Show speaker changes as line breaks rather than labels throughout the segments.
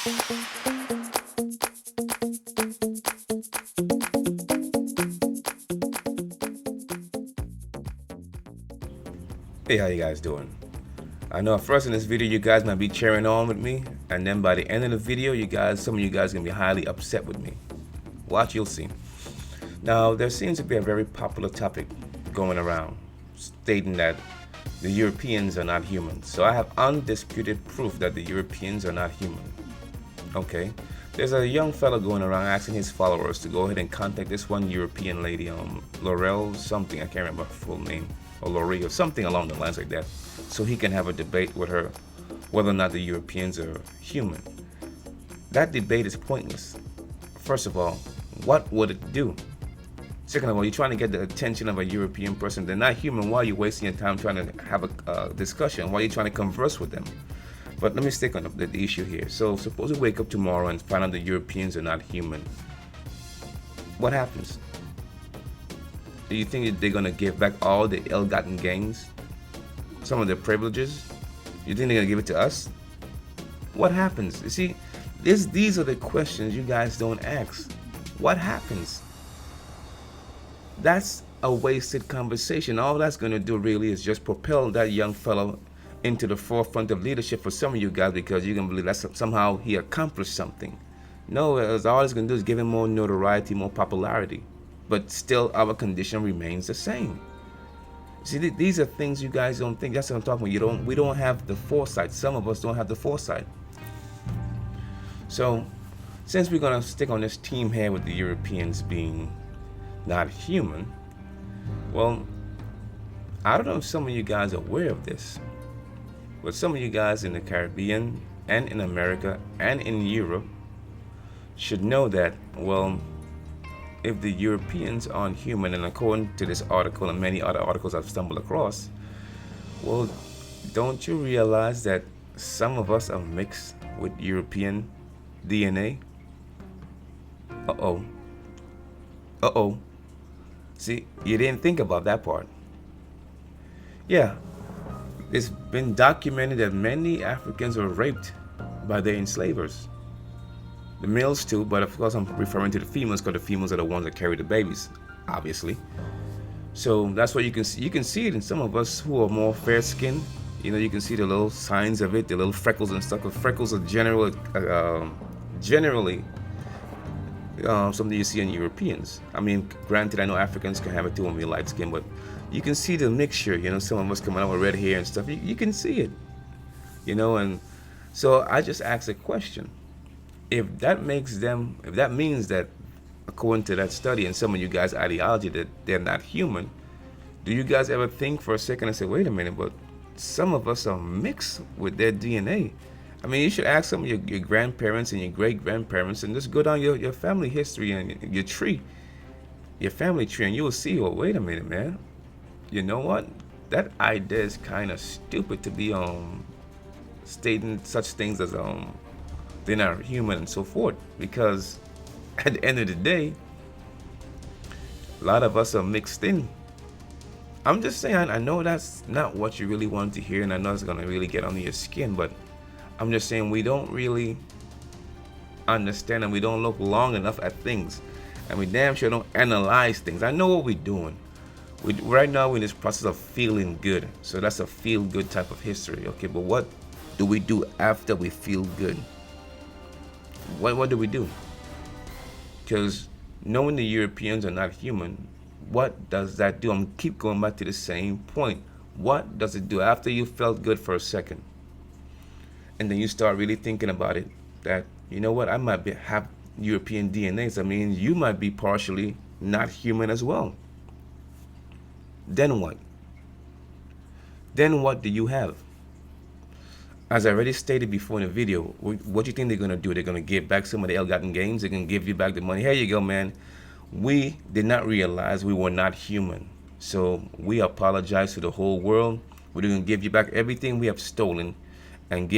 Hey, how you guys doing? I know at first in this video you guys might be cheering on with me, and then by the end of the video, some of you guys are gonna be highly upset with me. Watch, you'll see. Now, there seems to be a very popular topic going around stating that the Europeans are not human. So I have undisputed proof that the Europeans are not human. Okay. There's a young fella going around asking his followers to go ahead and contact this one European lady, Laurel something, I can't remember her full name, or Laurie, or something along the lines like that, so he can have a debate with her whether or not the Europeans are human. That debate is pointless. First of all, what would it do? Second of all, you're trying to get the attention of a European person. They're not human. Why are you wasting your time trying to have a discussion? Why are you trying to converse with them? But let me stick on the issue here. So suppose we wake up tomorrow and find out the Europeans are not human. What happens? Do you think that they're going to give back all the ill-gotten gains? Some of their privileges? You think they're going to give it to us? What happens? You see, these are the questions you guys don't ask. What happens? That's a wasted conversation. All that's going to do really is just propel that young fellow into the forefront of leadership for some of you guys, because you can believe that somehow he accomplished something. No, all it's going to do is give him more notoriety, more popularity. But still, our condition remains the same. See, these are things you guys don't think. That's what I'm talking about. We don't have the foresight. Some of us don't have the foresight. So, since we're going to stick on this team here with the Europeans being not human, well, I don't know if some of you guys are aware of this, but some of you guys in the Caribbean and in America and in Europe should know that, well, if the Europeans aren't human, and according to this article and many other articles I've stumbled across, well, don't you realize that some of us are mixed with European DNA? Uh-oh. Uh-oh. See, you didn't think about that part. Yeah, it's been documented that many Africans were raped by their enslavers. The males too, but of course I'm referring to the females, because the females are the ones that carry the babies, obviously. So that's what you can see. You can see it in some of us who are more fair-skinned. You know, you can see the little signs of it, the little freckles and stuff. Because freckles are generally something you see in Europeans. I mean, granted, I know Africans can have it too when we light skin, but you can see the mixture. You know, some of us coming out with red hair and stuff. You can see it. You know, and so I just asked a question. If that means that, according to that study and some of you guys' ideology, that they're not human, do you guys ever think for a second and say, wait a minute, but some of us are mixed with their DNA? I mean, you should ask some of your grandparents and your great-grandparents and just go down your family history and your tree, your family tree, and you will see, well, wait a minute, man. You know what? That idea is kind of stupid to be stating such things as they're not human and so forth, because at the end of the day, a lot of us are mixed in. I'm just saying, I know that's not what you really want to hear, and I know it's going to really get under your skin, but I'm just saying we don't really understand, and we don't look long enough at things, and we damn sure don't analyze things. I know what we're doing. Right now we're in this process of feeling good, so that's a feel good type of history. Okay, but what do we do after we feel good? What do we do? Because knowing the Europeans are not human, what does that do? I'm keep going back to the same point. What does it do after you felt good for a second, and then you start really thinking about it, that, you know what, I might have European DNAs. I mean, you might be partially not human as well. Then what? Then what do you have? As I already stated before in the video, what do you think they're going to do? They're going to give back some of the ill-gotten gains? They're going to give you back the money? Here you go, man. We did not realize we were not human. So we apologize to the whole world. We're going to give you back everything we have stolen and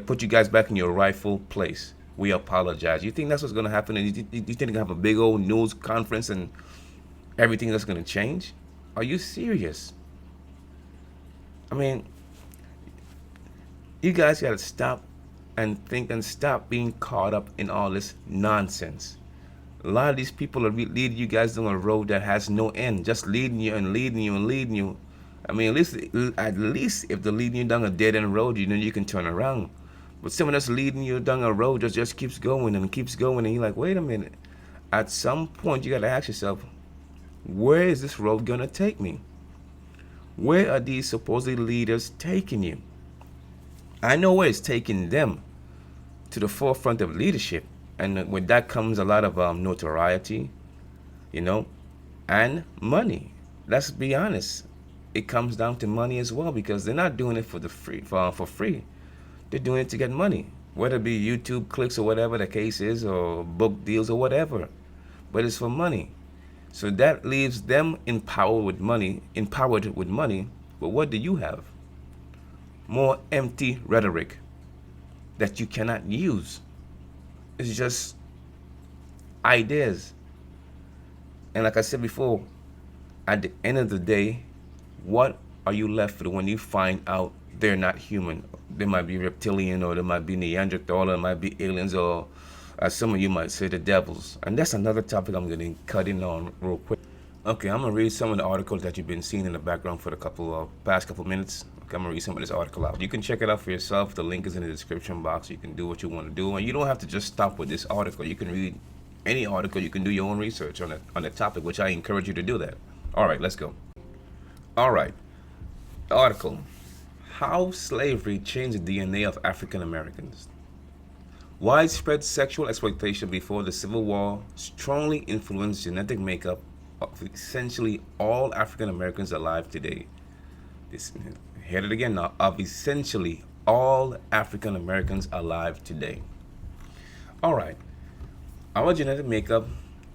put you guys back in your rightful place. We apologize. You think that's what's going to happen? And you think they're going to have a big old news conference and everything that's going to change? Are you serious? I mean, you guys got to stop and think and stop being caught up in all this nonsense. A lot of these people are leading you guys down a road that has no end, just leading you and leading you and leading you. I mean, at least if they're leading you down a dead end road, you know you can turn around. But someone that's leading you down a road just keeps going and keeps going, and you're like, wait a minute. At some point, you gotta ask yourself, where is this road gonna take me? Where are these supposedly leaders taking you? I know where it's taking them, to the forefront of leadership, and with that comes a lot of notoriety, you know, and money. Let's be honest. It comes down to money as well because they're not doing it for free. They're doing it to get money, whether it be YouTube clicks or whatever the case is, or book deals or whatever. But it's for money. So that leaves them empowered with money. But what do you have? More empty rhetoric that you cannot use. It's just ideas. And like I said before, at the end of the day, what are you left with when you find out they're not human? They might be reptilian, or they might be Neanderthal, or it might be aliens, or as some of you might say, the devils. And that's another topic I'm going to cut in on real quick. Okay, I'm going to read some of the articles that you've been seeing in the background for the past couple minutes. Okay, I'm going to read some of this article out. You can check it out for yourself. The link is in the description box. You can do what you want to do. And you don't have to just stop with this article. You can read any article. You can do your own research on the topic, which I encourage you to do that. All right, let's go. All right, the article. How slavery changed the DNA of African Americans. Widespread sexual exploitation before the Civil War strongly influenced genetic makeup of essentially all African Americans alive today. Hear it again now, of essentially all African Americans alive today. All right, our genetic makeup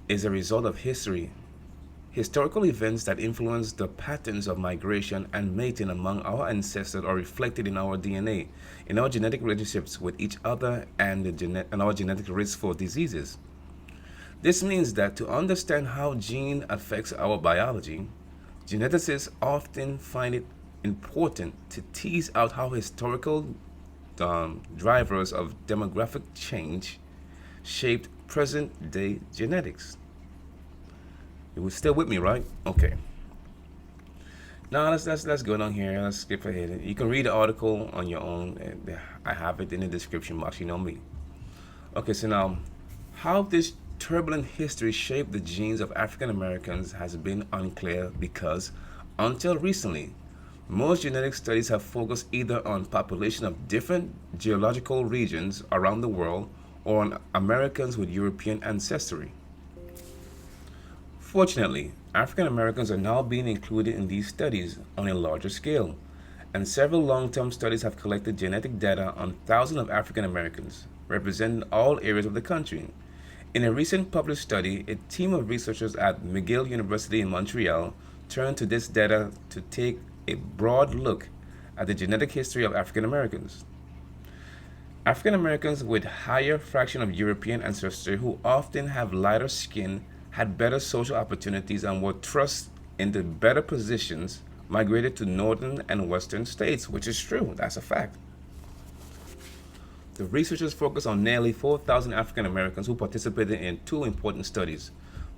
is a result of historical events that influence the patterns of migration and mating among our ancestors are reflected in our DNA, in our genetic relationships with each other, and our genetic risk for diseases. This means that to understand how gene affects our biology, geneticists often find it important to tease out how historical drivers of demographic change shaped present-day genetics. You were still with me, right? Okay. Now let's go down here. Let's skip ahead. You can read the article on your own. I have it in the description box. You know me. Okay, so now, how this turbulent history shaped the genes of African Americans has been unclear because, until recently, most genetic studies have focused either on population of different geological regions around the world or on Americans with European ancestry. Fortunately, African Americans are now being included in these studies on a larger scale, and several long-term studies have collected genetic data on thousands of African Americans, representing all areas of the country. In a recent published study, a team of researchers at McGill University in Montreal turned to this data to take a broad look at the genetic history of African Americans. African Americans with higher fraction of European ancestry who often have lighter skin had better social opportunities and were thrust into better positions migrated to northern and western states, which is true. That's a fact. The researchers focused on nearly 4,000 African Americans who participated in two important studies,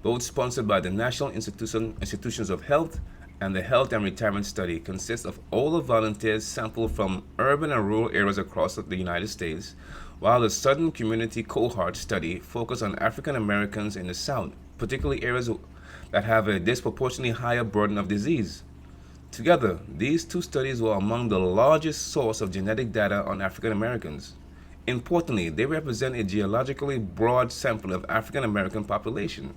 both sponsored by the National Institutions of Health, and the Health and Retirement Study consists of older volunteers sampled from urban and rural areas across the United States, while the Southern Community Cohort Study focused on African Americans in the South, particularly areas that have a disproportionately higher burden of disease. Together, these two studies were among the largest source of genetic data on African Americans. Importantly, they represent a geologically broad sample of African American population,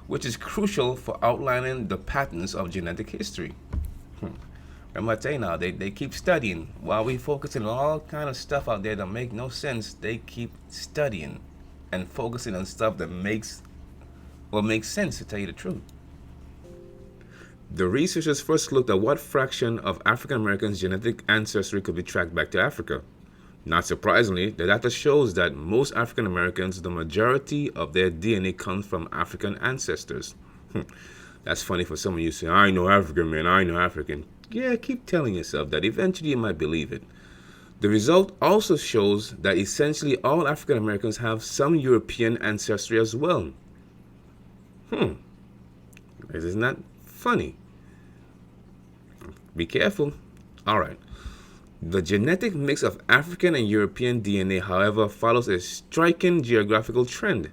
which is crucial for outlining the patterns of genetic history. Remember I tell you now, they keep studying. While we focusing on all kind of stuff out there that make no sense, they keep studying and focusing on stuff that makes sense, to tell you the truth. The researchers first looked at what fraction of African Americans' genetic ancestry could be tracked back to Africa. Not surprisingly, the data shows that most African Americans, the majority of their DNA comes from African ancestors. That's funny for some of you saying, I know African, man, I know African. Yeah, keep telling yourself that. Eventually you might believe it. The result also shows that essentially all African Americans have some European ancestry as well. Isn't that funny? Be careful. All right. The genetic mix of African and European DNA, however, follows a striking geographical trend.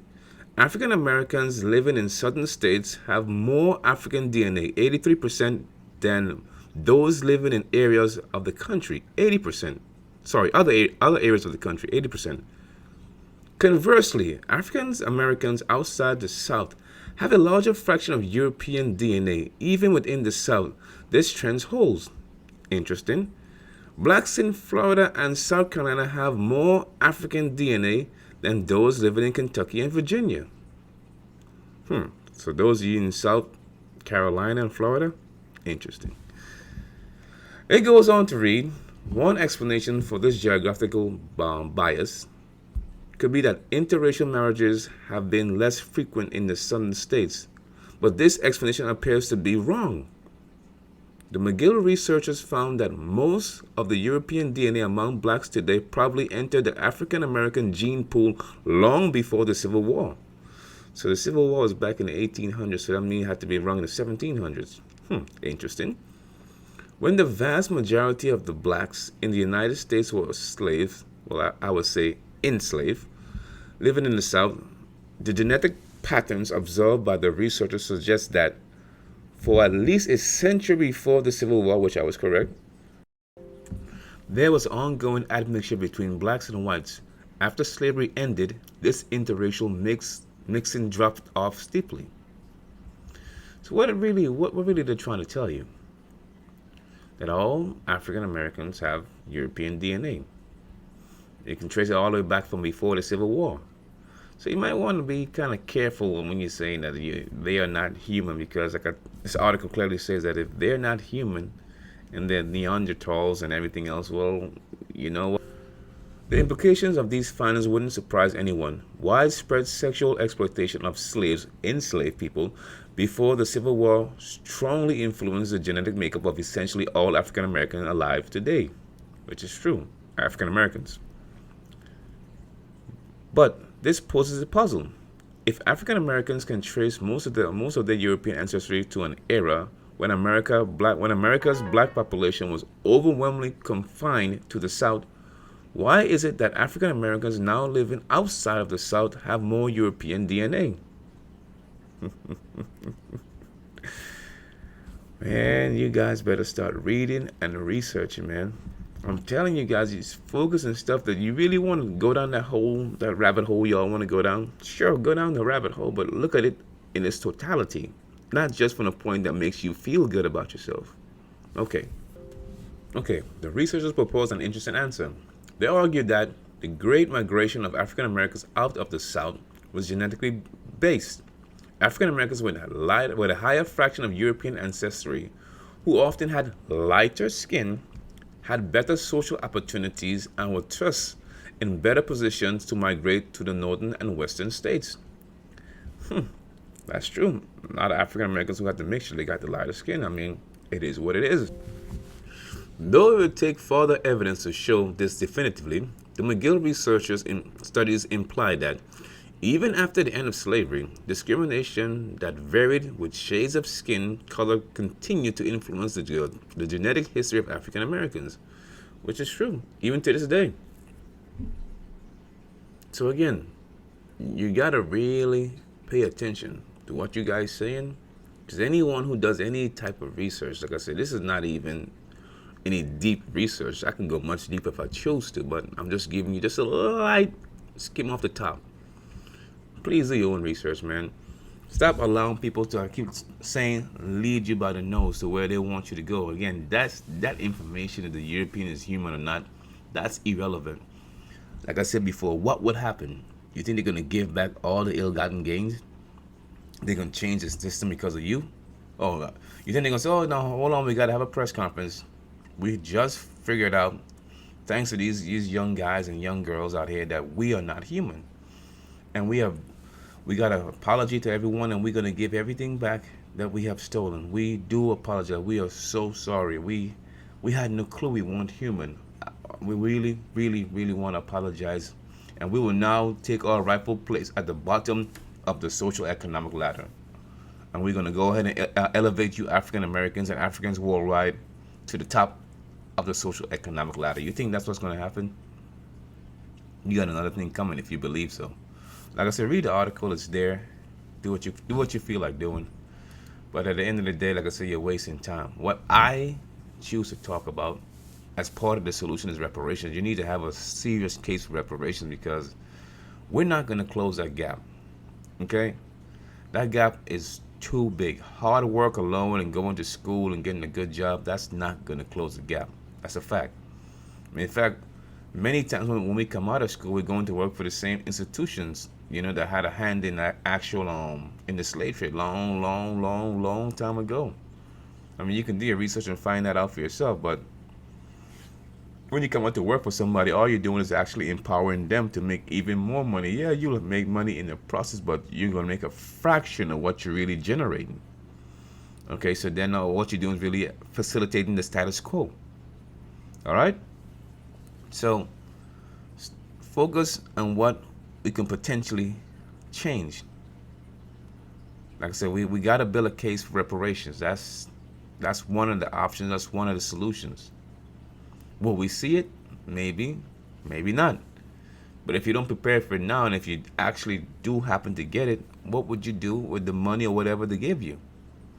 African Americans living in southern states have more African DNA, 83%, than those living in areas of the country, 80%. Sorry, other areas of the country, 80%. Conversely, African Americans outside the South have a larger fraction of European DNA, even within the South. This trend holds. Interesting. Blacks in Florida and South Carolina have more African DNA than those living in Kentucky and Virginia. So those of you in South Carolina and Florida, interesting. It goes on to read, one explanation for this geographical bias could be that interracial marriages have been less frequent in the southern states, but this explanation appears to be wrong. The McGill researchers found that most of the European DNA among blacks today probably entered the African American gene pool long before the Civil War. So the Civil War was back in the 1800s, so that means it had to be around in the 1700s. Interesting. When the vast majority of the blacks in the United States were slaves, well, I would say enslaved, living in the South, the genetic patterns observed by the researchers suggest that for at least a century before the Civil War, which I was correct, there was ongoing admixture between blacks and whites. After slavery ended, this interracial mixing dropped off steeply. So what really they're trying to tell you? That all African Americans have European DNA. You can trace it all the way back from before the Civil War. So you might want to be kind of careful when you're saying that they are not human, because this article clearly says that if they're not human and they're Neanderthals and everything else, well, you know what? The implications of these findings wouldn't surprise anyone. Widespread sexual exploitation of enslaved people before the Civil War strongly influenced the genetic makeup of essentially all African Americans alive today, which is true, African Americans. But this poses a puzzle. If African Americans can trace most of their European ancestry to an era when America's black population was overwhelmingly confined to the South, why is it that African Americans now living outside of the South have more European DNA? Man, you guys better start reading and researching, man. I'm telling you guys, it's focus and stuff that you really want to go down that rabbit hole y'all want to go down. Sure, go down the rabbit hole, but look at it in its totality, not just from a point that makes you feel good about yourself. Okay, the researchers proposed an interesting answer. They argued that the great migration of African Americans out of the South was genetically based. African Americans with a higher fraction of European ancestry, who often had lighter skin, had better social opportunities, and were thus in better positions to migrate to the northern and western states. That's true. A lot of African Americans who got the mixture, they got the lighter skin. I mean, it is what it is. Though it would take further evidence to show this definitively, the McGill researchers' studies imply that even after the end of slavery, discrimination that varied with shades of skin color continued to influence the genetic history of African Americans, which is true, even to this day. So again, you gotta really pay attention to what you guys saying, because anyone who does any type of research, like I said, this is not even any deep research. I can go much deeper if I chose to, but I'm just giving you just a light skim off the top. Please do your own research, man. Stop allowing people to keep saying lead you by the nose to where they want you to go. Again, that information, if the European is human or not, that's irrelevant. Like I said before, what would happen? You think they're going to give back all the ill-gotten gains? They're going to change the system because of you? Oh, you think they're going to say, oh, no, hold on, we got to have a press conference. We just figured out, thanks to these young guys and young girls out here, that we are not human. And we got an apology to everyone, and we're going to give everything back that we have stolen. We do apologize. We are so sorry. We had no clue we weren't human. We really, really, really want to apologize, and we will now take our rightful place at the bottom of the social economic ladder. And we're going to go ahead and elevate you African Americans and Africans worldwide to the top of the social economic ladder. You think that's what's going to happen? You got another thing coming if you believe so. Like I said, read the article. It's there. Do what you feel like doing. But at the end of the day, like I said, you're wasting time. What I choose to talk about as part of the solution is reparations. You need to have a serious case for reparations because we're not going to close that gap. Okay? That gap is too big. Hard work alone and going to school and getting a good job, that's not going to close the gap. That's a fact. In fact, many times when we come out of school, we're going to work for the same institutions, that had a hand in that actual in the slave trade long, long, long, long time ago. I mean, you can do your research and find that out for yourself, but when you come out to work for somebody, all you're doing is actually empowering them to make even more money. Yeah, you'll make money in the process, but you're going to make a fraction of what you're really generating. Okay, so then what you're doing is really facilitating the status quo. All right? So focus on what we can potentially change. Like I said, we got to build a case for reparations. That's one of the options. That's one of the solutions. Will we see it? Maybe, maybe not. But if you don't prepare for it now, and if you actually do happen to get it, what would you do with the money or whatever they give you?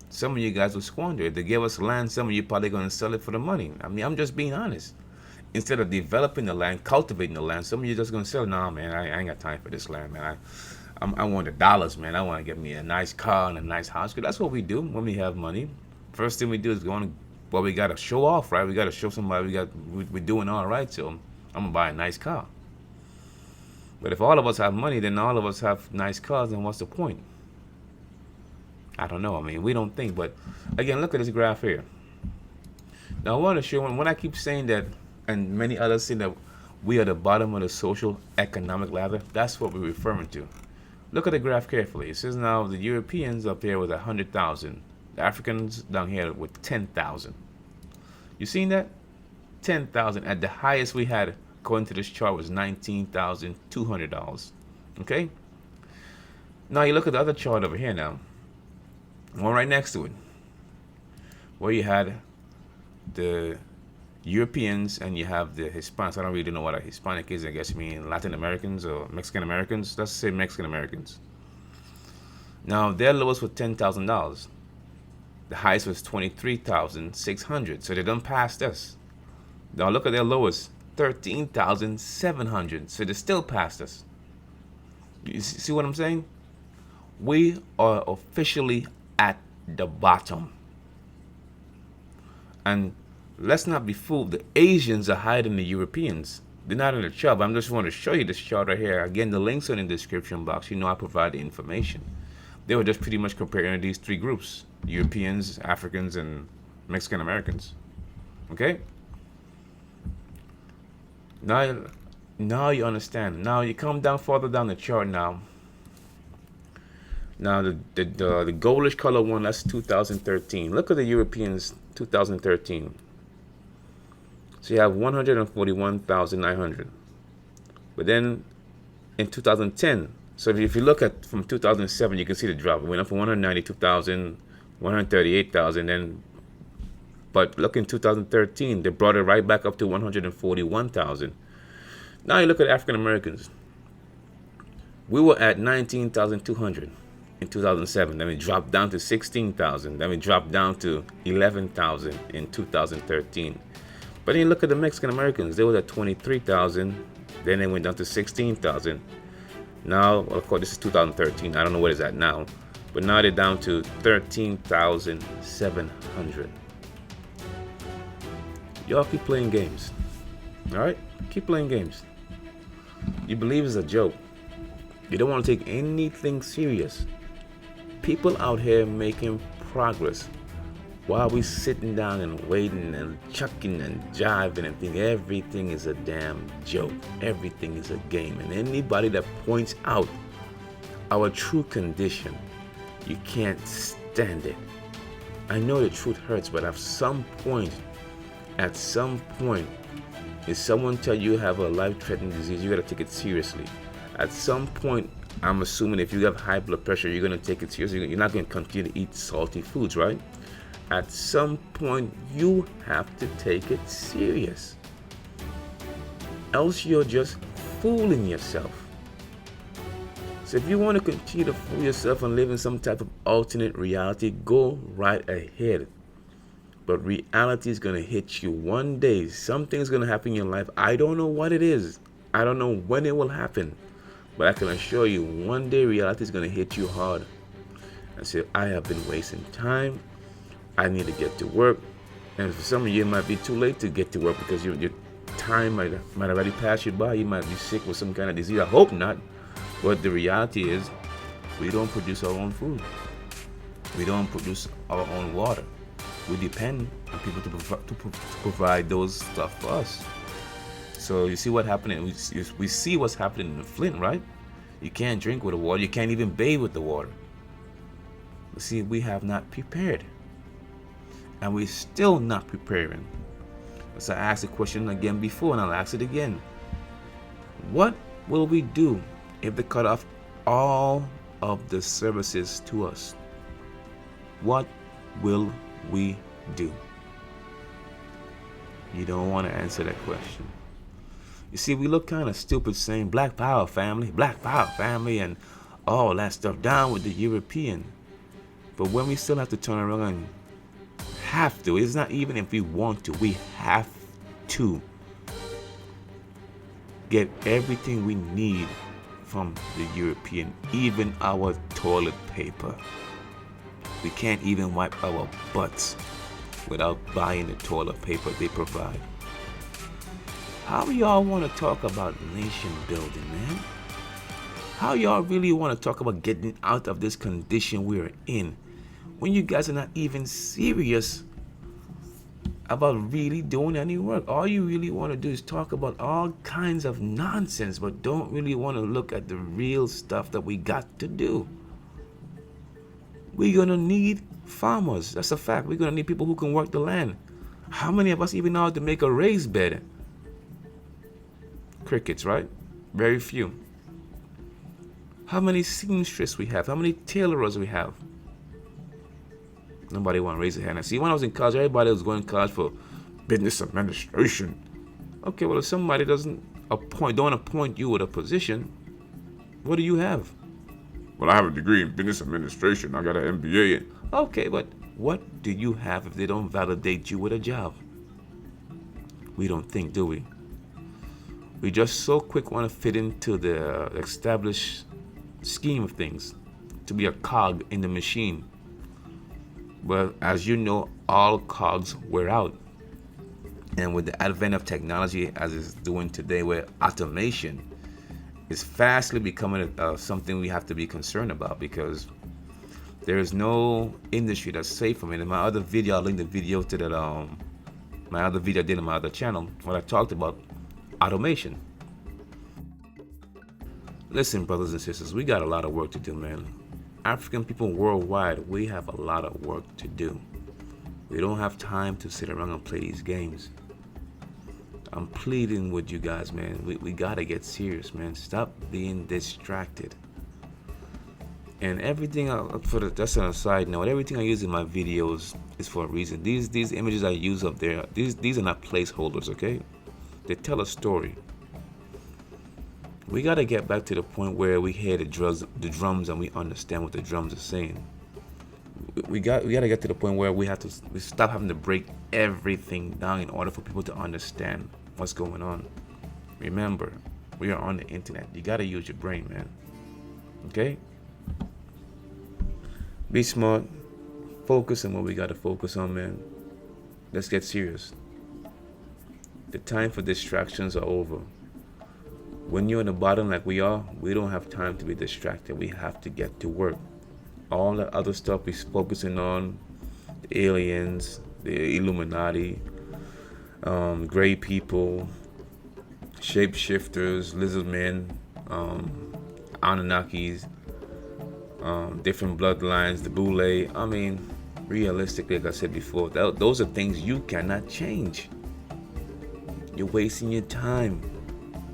Some of you guys will squander it. They give us land, some of you probably going to sell it for the money. I mean, I'm just being honest. Instead of developing the land, cultivating the land, some of you just going to sell, nah, man, I ain't got time for this land, man. I want the dollars, man. I want to get me a nice car and a nice house. Because that's what we do when we have money. First thing we do is we got to show off, right? We got to show somebody we're doing all right, so I'm going to buy a nice car. But if all of us have money, then all of us have nice cars, then what's the point? I don't know. I mean, we don't think. But again, look at this graph here. Now, I want to show when I keep saying that, and many others say that we are the bottom of the social economic ladder, that's what we're referring to. Look at the graph carefully. It says now the Europeans up here with 100,000. The Africans down here with 10,000. You seen that? 10,000 at the highest we had according to this chart was $19,200. Okay. Now you look at the other chart over here now. One right next to it, where you had the Europeans and you have the Hispanics. I don't really know what a Hispanic is. I guess you mean Latin Americans or Mexican Americans. Let's say Mexican Americans. Now their lowest was $10,000. The highest was $23,600. So they done passed us. Now look at their lowest, $13,700. So they still passed us. You see what I'm saying? We are officially at the bottom. And let's not be fooled. The Asians are higher than the Europeans. They're not in the chart. I just want to show you this chart right here. Again, the links are in the description box. I provide the information. They were just pretty much comparing these three groups: Europeans, Africans, and Mexican Americans. Okay? Now you understand. Now you come down further down the chart now. Now the goldish color one, that's 2013. Look at the Europeans 2013. So you have 141,900. But then in 2010, so if you look at from 2007, you can see the drop. It went up from 192,000, 138,000, then but look in 2013, they brought it right back up to 141,000. Now you look at African Americans. We were at 19,200 in 2007. Then we dropped down to 16,000. Then we dropped down to 11,000 in 2013. But then you look at the Mexican Americans. They were at 23,000. Then they went down to 16,000. Now, well, of course, this is 2013. I don't know what it's at now. But now they're down to 13,700. Y'all keep playing games. All right? Keep playing games. You believe it's a joke. You don't want to take anything serious. People out here making progress while we sitting down and waiting and chucking and jiving and think everything is a damn joke. Everything is a game. And anybody that points out our true condition, you can't stand it. I know the truth hurts, but at some point, If someone tell you have a life-threatening disease, you gotta take it seriously. At some point, I'm assuming if you have high blood pressure, you're gonna take it seriously. You're not gonna continue to eat salty foods, right? At some point, you have to take it serious. Else you're just fooling yourself. So if you want to continue to fool yourself and live in some type of alternate reality, go right ahead. But reality is going to hit you one day. Something's going to happen in your life. I don't know what it is. I don't know when it will happen. But I can assure you, one day reality is going to hit you hard. And say, I have been wasting time. I need to get to work. And for some of you, it might be too late to get to work because your time might already pass you by. You might be sick with some kind of disease. I hope not. But the reality is, we don't produce our own food. We don't produce our own water. We depend on people to provide those stuff for us. So you see what happening. We see what's happening in Flint, right? You can't drink with the water. You can't even bathe with the water. You see, we have not prepared. And we're still not preparing. So I asked the question again before, and I'll ask it again. What will we do if they cut off all of the services to us? What will we do? You don't want to answer that question. You see, we look kind of stupid saying Black Power family, and all that stuff, down with the European. But when we still have to turn around and have to, it's not even if we want to, we have to get everything we need from the European, even our toilet paper. We can't even wipe our butts without buying the toilet paper they provide. How y'all want to talk about nation building, man? How y'all really want to talk about getting out of this condition we're in when you guys are not even serious about really doing any work? All you really want to do is talk about all kinds of nonsense, but don't really want to look at the real stuff that we got to do. We're going to need farmers. That's a fact. We're going to need people who can work the land. How many of us even know how to make a raised bed? Crickets, right? Very few. How many seamstresses we have? How many tailorers we have? Nobody want to raise their hand. I see, when I was in college, everybody was going to college for business administration. Okay, well, if somebody don't appoint you with a position, what do you have? Well, I have a degree in business administration. I got an MBA. Okay, but what do you have if they don't validate you with a job? We don't think, do we? We just so quick want to fit into the established scheme of things, to be a cog in the machine. Well, as you know, all cogs wear out. And with the advent of technology, as it's doing today, where automation is fastly becoming something we have to be concerned about, because there is no industry that's safe from it. In my other video, I'll link the video to that. My other video I did on my other channel, when I talked about automation. Listen, brothers and sisters, we got a lot of work to do, man. African people worldwide, we have a lot of work to do. We don't have time to sit around and play these games. I'm pleading with you guys, man. We gotta get serious, man. Stop being distracted. And everything, that's on a side note, everything I use in my videos is for a reason. These images I use up there, these are not placeholders, okay? They tell a story. We gotta get back to the point where we hear the drums and we understand what the drums are saying. We gotta get to the point where we stop having to break everything down in order for people to understand what's going on. Remember, we are on the internet. You gotta use your brain, man. Okay? Be smart. Focus on what we gotta focus on, man. Let's get serious. The time for distractions are over. When you're on the bottom like we are, we don't have time to be distracted. We have to get to work. All the other stuff we're focusing on, the aliens, the Illuminati, gray people, shapeshifters, lizard men, Anunnakis, different bloodlines, the Boule. I mean, realistically, like I said before, those are things you cannot change. You're wasting your time.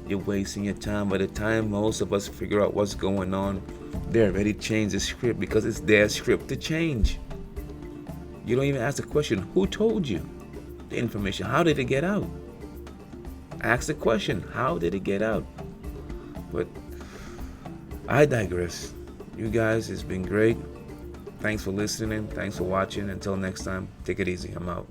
You're wasting your time. By the time most of us figure out what's going on, they already changed the script because it's their script to change. You don't even ask the question, who told you the information? How did it get out? Ask the question, how did it get out? But I digress. You guys, it's been great. Thanks for listening. Thanks for watching. Until next time, take it easy. I'm out.